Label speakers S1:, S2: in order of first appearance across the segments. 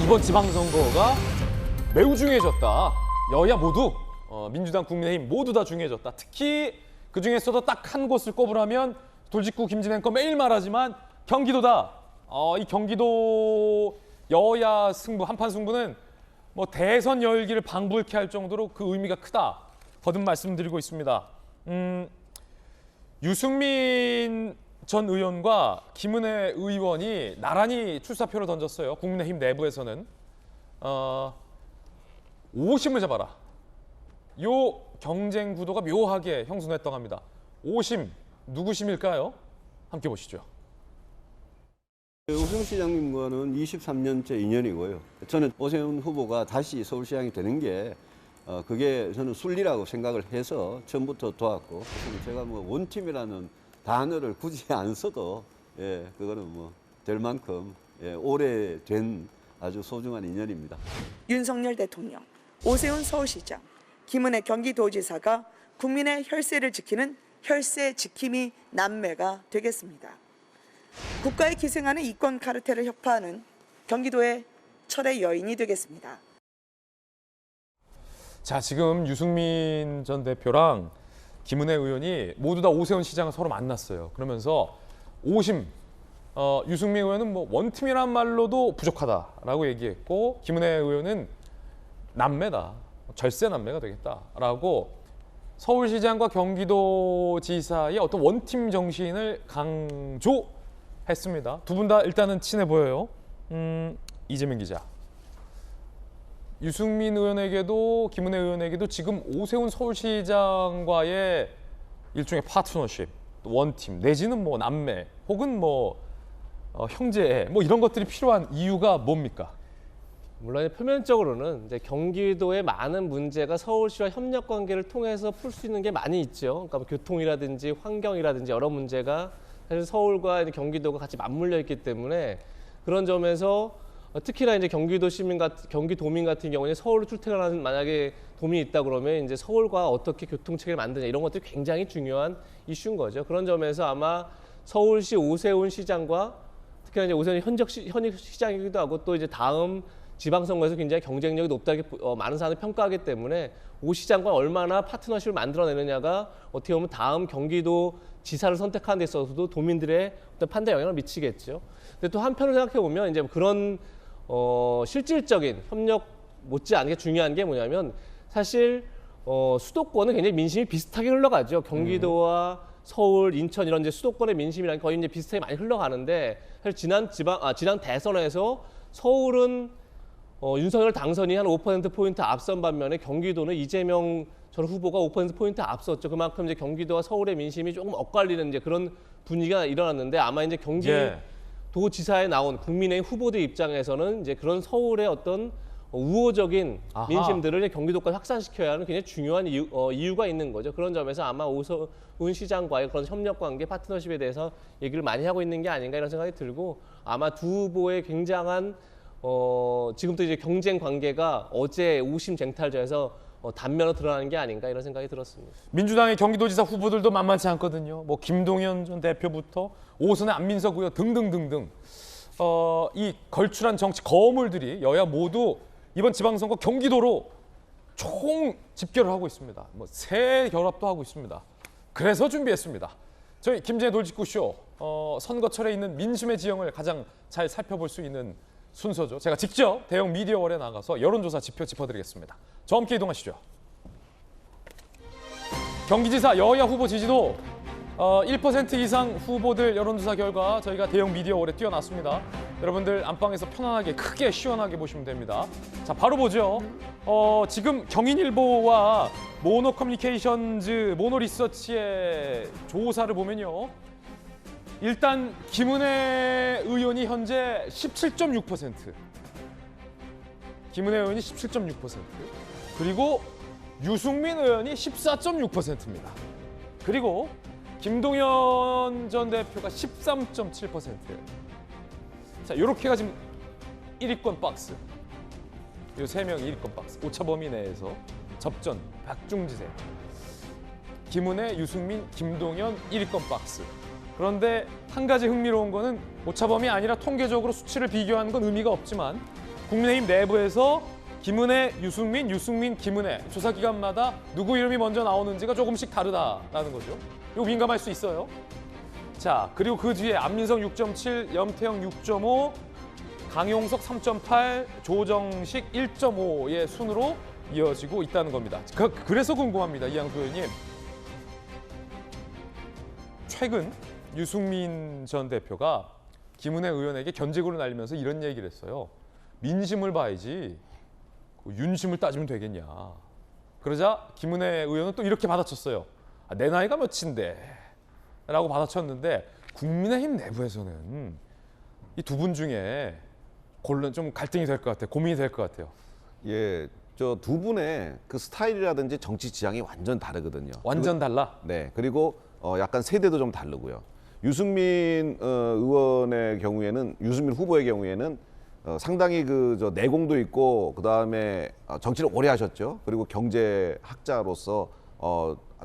S1: 이번 지방선거가 매우 중요해졌다. 여야 모두, 민주당, 국민의힘 모두 다 중요해졌다. 특히 그중에서도 딱 한 곳을 꼽으라면 돌직구 김진 앵커 매일 말하지만 경기도다. 이 경기도 여야 승부, 한판 승부는 뭐 대선 열기를 방불케 할 정도로 그 의미가 크다. 거듭 말씀드리고 있습니다. 유승민 전 의원과 김은혜 의원이 나란히 출사표를 던졌어요. 국민의힘 내부에서는. 오심을 잡아라. 요 경쟁 구도가 묘하게 형성했다고 합니다. 오심, 누구심일까요? 함께 보시죠.
S2: 오세훈 시장님과는 23년째 인연이고요. 저는 오세훈 후보가 다시 서울시장이 되는 게 그게 저는 순리라고 생각을 해서 처음부터 도왔고, 제가 뭐 원팀이라는 단어를 굳이 안 써도 그거는 뭐 될 만큼 오래된 아주 소중한 인연입니다.
S3: 윤석열 대통령, 오세훈 서울시장, 김은혜 경기도지사가 국민의 혈세를 지키는 혈세 지킴이 남매가 되겠습니다. 국가에 기생하는 이권 카르텔을 혁파하는 경기도의 철의 여인이 되겠습니다.
S1: 자, 지금 유승민 전 대표랑 김은혜 의원이 모두 다 오세훈 시장을 서로 만났어요. 그러면서 오심, 유승민 의원은 뭐 원팀이란 말로도 부족하다라고 얘기했고, 김은혜 의원은 남매다, 절세 남매가 되겠다라고 서울시장과 경기도지사의 어떤 원팀 정신을 강조했습니다. 두 분 다 일단은 친해 보여요. 이재명 기자. 유승민 의원에게도 김은혜 의원에게도 지금 오세훈 서울시장과의 일종의 파트너십, 원팀 내지는 뭐 남매 혹은 뭐 형제 뭐 이런 것들이 필요한 이유가 뭡니까?
S4: 물론 표면적으로는 이제 경기도의 많은 문제가 서울시와 협력 관계를 통해서 풀 수 있는 게 많이 있죠. 그러니까 뭐 교통이라든지 환경이라든지 여러 문제가 사실 서울과 경기도가 같이 맞물려 있기 때문에 그런 점에서 특히나 이제 경기도민 같은 경우는 서울로 출퇴근하는 만약에 도민이 있다 그러면 이제 서울과 어떻게 교통체계를 만드냐 이런 것들이 굉장히 중요한 이슈인 거죠. 그런 점에서 아마 서울시 오세훈 시장과 특히나 이제 오세훈 현직 시장이기도 하고 또 이제 다음 지방선거에서 굉장히 경쟁력이 높다 이렇게 많은 사람들이 평가하기 때문에 오 시장과 얼마나 파트너십을 만들어내느냐가 어떻게 보면 다음 경기도 지사를 선택하는 데 있어서도 도민들의 어떤 판단에 영향을 미치겠죠. 근데 또 한편으로 생각해 보면 이제 그런 실질적인 협력 못지않게 중요한 게 뭐냐면 사실 수도권은 굉장히 민심이 비슷하게 흘러가죠. 경기도와 서울, 인천 이런 이제 수도권의 민심이랑 거의 이제 비슷하게 많이 흘러가는데 사실 지난 대선에서 서울은 윤석열 당선이 한 5%포인트 앞선 반면에 경기도는 이재명 전 후보가 5%포인트 앞섰죠. 그만큼 이제 경기도와 서울의 민심이 조금 엇갈리는 이제 그런 분위기가 일어났는데 아마 이제 경기도지사에 나온 국민의힘 후보들 입장에서는 이제 그런 서울의 어떤 우호적인 민심들을 경기도까지 확산시켜야 하는 굉장히 중요한 이유가 있는 거죠. 그런 점에서 아마 오세훈 시장과의 그런 협력 관계, 파트너십에 대해서 얘기를 많이 하고 있는 게 아닌가 이런 생각이 들고 아마 두 후보의 굉장한 지금도 이제 경쟁 관계가 어제 오심쟁탈전에서 단면으로 드러나는 게 아닌가 이런 생각이 들었습니다.
S1: 민주당의 경기도지사 후보들도 만만치 않거든요. 뭐 김동연 전 대표부터 오선의 안민석 의원 등등등등. 이 걸출한 정치 거물들이 여야 모두 이번 지방선거 경기도로 총 집결을 하고 있습니다. 뭐 새 결합도 하고 있습니다. 그래서 준비했습니다. 저희 김진애 돌직구쇼 선거철에 있는 민심의 지형을 가장 잘 살펴볼 수 있는 순서죠. 제가 직접 대형 미디어월에 나가서 여론조사 지표 짚어드리겠습니다. 저와 함께 이동하시죠. 경기지사 여야 후보 지지도 1% 이상 후보들 여론조사 결과 저희가 대형 미디어월에 띄워놨습니다. 여러분들 안방에서 편안하게 크게 시원하게 보시면 됩니다. 자, 바로 보죠. 지금 경인일보와 모노커뮤니케이션즈, 모노리서치의 조사를 보면요. 일단 김은혜 의원이 현재 17.6%, 김은혜 의원이 17.6%, 그리고 유승민 의원이 14.6%입니다. 그리고 김동연 전 대표가 13.7%. 자, 이렇게가 지금 1위권 박스. 이 세 명이 1위권 박스. 오차범위 내에서 접전, 박중지세. 김은혜, 유승민, 김동연 1위권 박스. 그런데 한 가지 흥미로운 거는 오차범위 아니라 통계적으로 수치를 비교하는 건 의미가 없지만 국민의힘 내부에서 김은혜, 유승민, 유승민, 김은혜 조사 기간마다 누구 이름이 먼저 나오는지가 조금씩 다르다라는 거죠. 이거 민감할 수 있어요. 자, 그리고 그 뒤에 안민석 6.7, 염태영 6.5, 강용석 3.8, 조정식 1.5의 순으로 이어지고 있다는 겁니다. 그래서 궁금합니다, 이양수 의원님. 최근 유승민 전 대표가 김은혜 의원에게 견제구를 날리면서 이런 얘기를 했어요. 민심을 봐야지 윤심을 따지면 되겠냐. 그러자 김은혜 의원은 또 이렇게 받아쳤어요. 아, 내 나이가 몇인데 라고 받아쳤는데 국민의힘 내부에서는 이 두 분 중에 좀 갈등이 될 것 같아요. 고민이 될 것 같아요.
S5: 예, 저 두 분의 그 스타일이라든지 정치 지향이 완전 다르거든요.
S1: 완전 달라?
S5: 네, 그리고 약간 세대도 좀 다르고요. 유승민 의원의 경우에는, 유승민 후보의 경우에는 상당히 저 내공도 있고, 그 다음에 정치를 오래 하셨죠. 그리고 경제학자로서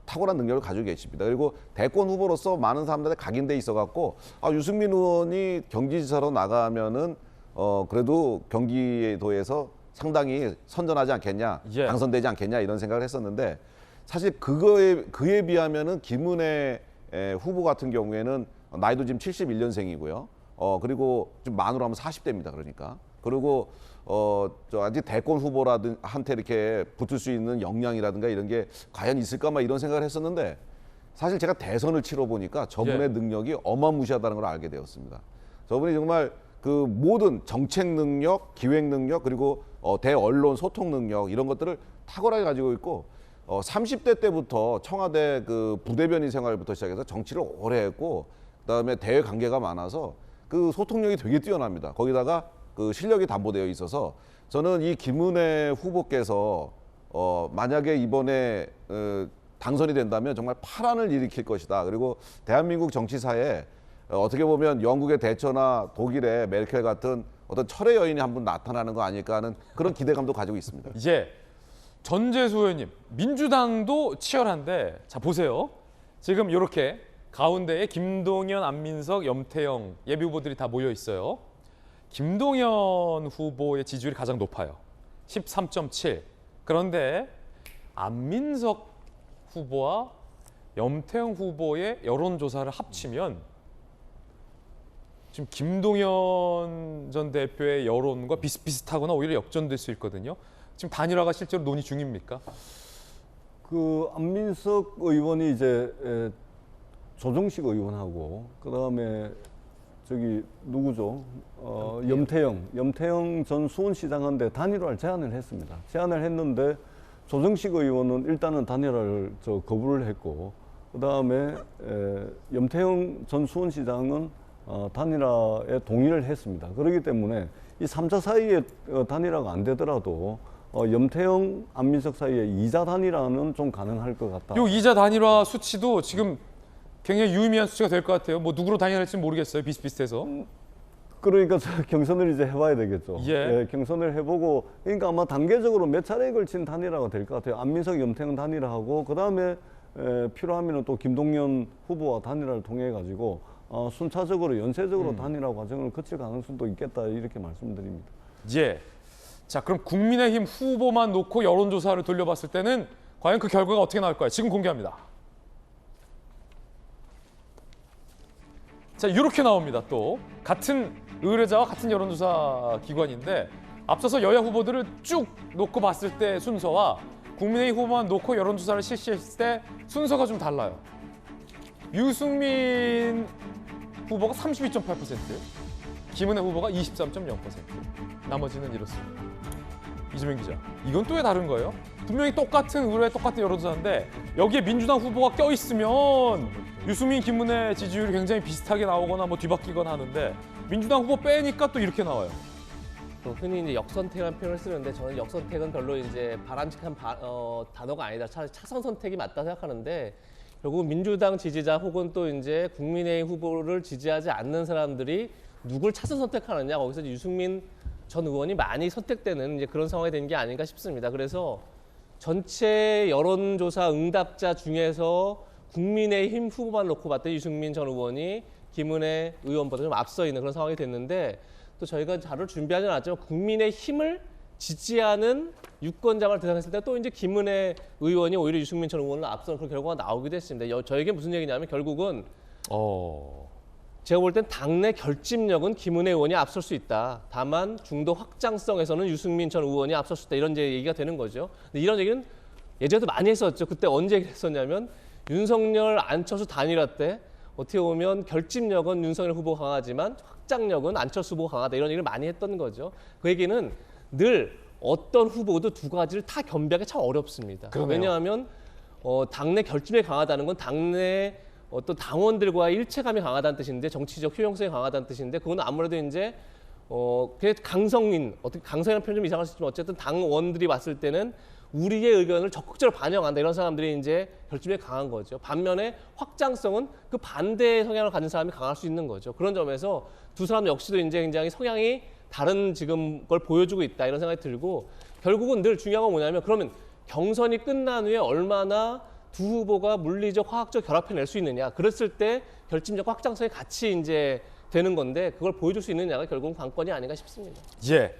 S5: 탁월한 능력을 가지고 계십니다. 그리고 대권 후보로서 많은 사람들한테 각인돼 있어갖고 유승민 의원이 경기지사로 나가면은 그래도 경기도에서 상당히 선전하지 않겠냐,
S1: 예.
S5: 당선되지 않겠냐 이런 생각을 했었는데, 사실 그에 비하면은 김은혜 후보 같은 경우에는 나이도 지금 71년생이고요. 그리고 좀 만으로 하면 40대입니다. 그러니까. 그리고 저 아직 대권 후보한테 이렇게 붙을 수 있는 역량이라든가 이런 게 과연 있을까 막 이런 생각을 했었는데, 사실 제가 대선을 치러 보니까 저분의
S1: 예.
S5: 능력이 어마무시하다는 걸 알게 되었습니다. 저분이 정말 그 모든 정책 능력, 기획 능력, 그리고 대언론 소통 능력 이런 것들을 탁월하게 가지고 있고, 30대 때부터 청와대 그 부대변인 생활부터 시작해서 정치를 오래 했고, 그다음에 대외 관계가 많아서 그 소통력이 되게 뛰어납니다. 거기다가 그 실력이 담보되어 있어서 저는 이 김은혜 후보께서 만약에 이번에 당선이 된다면 정말 파란을 일으킬 것이다. 그리고 대한민국 정치사에 어떻게 보면 영국의 대처나 독일의 메르켈 같은 어떤 철의 여인이 한 분 나타나는 거 아닐까 하는 그런 기대감도 가지고 있습니다.
S1: 이제 전재수 의원님, 민주당도 치열한데, 자 보세요. 지금 이렇게 가운데에 김동연, 안민석, 염태영 예비 후보들이 다 모여 있어요. 김동연 후보의 지지율이 가장 높아요. 13.7. 그런데 안민석 후보와 염태영 후보의 여론조사를 합치면 지금 김동연 전 대표의 여론과 비슷비슷하거나 오히려 역전될 수 있거든요. 지금 단일화가 실제로 논의 중입니까?
S6: 그 안민석 의원이 이제 조정식 의원하고 그다음에 저기 누구죠? 염태영 전 수원시장한테 단일화를 제안을 했습니다. 제안을 했는데 조정식 의원은 일단은 단일화를 거부를 했고, 그다음에 염태영 전 수원시장은 단일화에 동의를 했습니다. 그렇기 때문에 이 3자 사이에 단일화가 안 되더라도 염태영, 안민석 사이에 2자 단일화는 좀 가능할 것 같다.
S1: 요 2자 단일화 수치도 지금 굉장히 유의미한 수치가 될 것 같아요. 뭐 누구로 단일화할지는 모르겠어요. 비슷비슷해서.
S6: 그러니까 경선을 이제 해봐야 되겠죠.
S1: 예.
S6: 경선을 해보고, 그러니까 아마 단계적으로 몇 차례에 걸친 단일화가 될 것 같아요. 안민석, 염태영 단일화하고 그다음에 필요하면 또 김동연 후보와 단일화를 통해 가지고 순차적으로 연쇄적으로 단일화 과정을 거칠 가능성도 있겠다 이렇게 말씀드립니다.
S1: 예. 자, 그럼 국민의힘 후보만 놓고 여론조사를 돌려봤을 때는 과연 그 결과가 어떻게 나올까요? 지금 공개합니다. 자, 이렇게 나옵니다. 또 같은 의뢰자와 같은 여론조사 기관인데, 앞서서 여야 후보들을 쭉 놓고 봤을 때 순서와 국민의힘 후보만 놓고 여론조사를 실시했을 때 순서가 좀 달라요. 유승민 후보가 32.8%, 김은혜 후보가 23.0%, 나머지는 이렇습니다. 이재명 기자, 이건 또 왜 다른 거예요? 분명히 똑같은 의뢰, 똑같은 여론조사인데 여기에 민주당 후보가 껴있으면 유승민, 김은혜 지지율이 굉장히 비슷하게 나오거나 뭐 뒤바뀌거나 하는데, 민주당 후보 빼니까 또 이렇게 나와요.
S4: 흔히 이제 역선택이라는 표현을 쓰는데, 저는 역선택은 별로 이제 바람직한 단어가 아니다. 차선 선택이 맞다 생각하는데, 결국 민주당 지지자 혹은 또 이제 국민의힘 후보를 지지하지 않는 사람들이 누굴 차선 선택하느냐, 거기서 유승민 전 의원이 많이 선택되는 이제 그런 상황이 된 게 아닌가 싶습니다. 그래서 전체 여론조사 응답자 중에서 국민의힘 후보만 놓고 봤더니 유승민 전 의원이 김은혜 의원보다 좀 앞서 있는 그런 상황이 됐는데, 또 저희가 자료를 준비하지 않았지만 국민의 힘을 지지하는 유권자를 대상했을 때 또 이제 김은혜 의원이 오히려 유승민 전 의원을 앞서는 그런 결과가 나오기도 했습니다. 저에게 무슨 얘기냐면 결국은 제가 볼 땐 당내 결집력은 김은혜 의원이 앞설 수 있다. 다만 중도 확장성에서는 유승민 전 의원이 앞설 수 있다. 이런 이제 얘기가 되는 거죠. 근데 이런 얘기는 예전에도 많이 했었죠. 그때 언제 얘기했었냐면 윤석열 안철수 단일화 때 어떻게 보면 결집력은 윤석열 후보가 강하지만 확장력은 안철수 후보가 강하다. 이런 얘기를 많이 했던 거죠. 그 얘기는 늘 어떤 후보도 두 가지를 다 겸비하기 참 어렵습니다.
S1: 그러네요.
S4: 왜냐하면 당내 결집력이 강하다는 건 당내 어떤 당원들과의 일체감이 강하다는 뜻인데 정치적 효용성이 강하다는 뜻인데 그건 아무래도 이제 그게 강성인 어떻게 강성이라는 표현 좀 이상할 수 있지만 어쨌든 당원들이 봤을 때는 우리의 의견을 적극적으로 반영한다 이런 사람들이 이제 결집력이 강한 거죠. 반면에 확장성은 그 반대의 성향을 가진 사람이 강할 수 있는 거죠. 그런 점에서 두 사람 역시도 이제 굉장히 성향이 다른 지금 걸 보여주고 있다 이런 생각이 들고 결국은 늘 중요한 건 뭐냐면 그러면 경선이 끝난 후에 얼마나 두 후보가 물리적, 화학적 결합해 낼 수 있느냐. 그랬을 때 결집력 확장성이 같이 이제 되는 건데 그걸 보여줄 수 있느냐가 결국은 관건이 아닌가 싶습니다.
S1: 예.